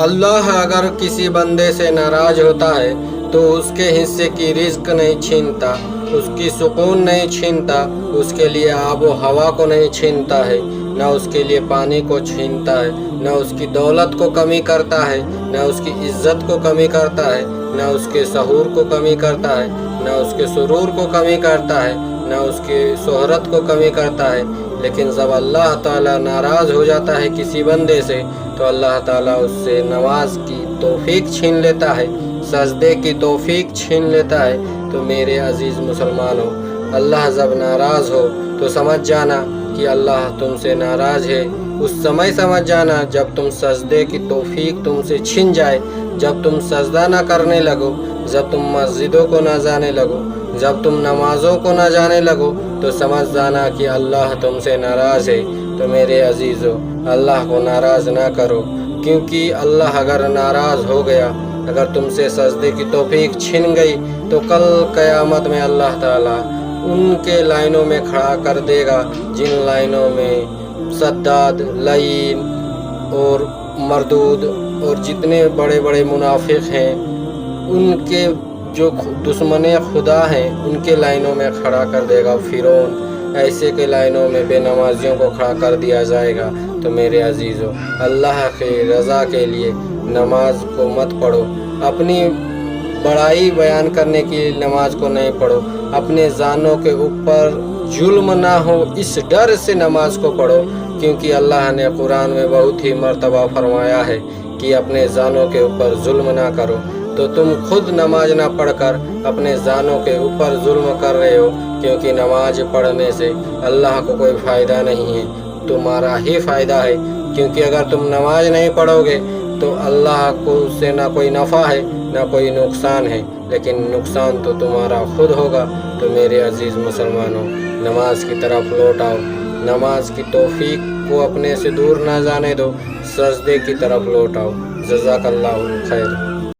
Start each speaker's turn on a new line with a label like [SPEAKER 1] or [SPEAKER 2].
[SPEAKER 1] اللہ اگر کسی بندے سے ناراض ہوتا ہے تو اس کے حصے کی رزق نہیں چھینتا، اس کی سکون نہیں چھینتا، اس کے لیے آب و ہوا کو نہیں چھینتا ہے، نہ اس کے لیے پانی کو چھینتا ہے، نہ اس کی دولت کو کمی کرتا ہے، نہ اس کی عزت کو کمی کرتا ہے، نہ اس کے سحور کو کمی کرتا ہے، نہ اس کے سرور کو کمی کرتا ہے، نہ اس کی شہرت کو کمی کرتا ہے۔ لیکن جب اللہ تعالیٰ ناراض ہو جاتا ہے کسی بندے سے تو اللہ تعالیٰ اس سے نماز کی توفیق چھین لیتا ہے، سجدے کی توفیق چھین لیتا ہے۔ تو میرے عزیز مسلمانوں، اللہ جب ناراض ہو تو سمجھ جانا کہ اللہ تم سے ناراض ہے۔ اس سمے سمجھ جانا جب تم سجدے کی توفیق تم سے چھن جائے، جب تم سجدہ نہ کرنے لگو، جب تم مسجدوں کو نہ جانے لگو، جب تم نمازوں کو نہ جانے لگو، تو سمجھ جانا کہ اللہ تم سے ناراض ہے۔ تو میرے عزیزو، اللہ کو ناراض نہ کرو، کیونکہ اللہ اگر ناراض ہو گیا، اگر تم سے سجدے کی توفیق چھن گئی، تو کل قیامت میں اللہ تعالیٰ ان کے لائنوں میں کھڑا کر دے گا جن لائنوں میں سداد، لعین اور مردود اور جتنے بڑے بڑے منافق ہیں، ان کے جو دشمن خدا ہیں، ان کے لائنوں میں کھڑا کر دے گا فرعون، ایسے کے لائنوں میں بے نمازیوں کو کھڑا کر دیا جائے گا۔ تو میرے عزیزو، اللہ کی رضا کے لیے نماز کو مت پڑھو، اپنی بڑائی بیان کرنے کی نماز کو نہیں پڑھو، اپنے جانوں کے اوپر ظلم نہ ہو اس ڈر سے نماز کو پڑھو، کیونکہ اللہ نے قرآن میں بہت ہی مرتبہ فرمایا ہے کہ اپنے جانوں کے اوپر ظلم نہ کرو۔ تو تم خود نماز نہ پڑھ کر اپنے جانوں کے اوپر ظلم کر رہے ہو، کیونکہ نماز پڑھنے سے اللہ کو کوئی فائدہ نہیں ہے، تمہارا ہی فائدہ ہے، کیونکہ اگر تم نماز نہیں پڑھو گے تو اللہ کو اس سے نہ کوئی نفع ہے نہ کوئی نقصان ہے، لیکن نقصان تو تمہارا خود ہوگا۔ تو میرے عزیز مسلمانوں، نماز کی طرف لوٹ آؤ، نماز کی توفیق کو اپنے سے دور نہ جانے دو، سجدے کی طرف لوٹ آؤ۔ جزاک اللہ خیر۔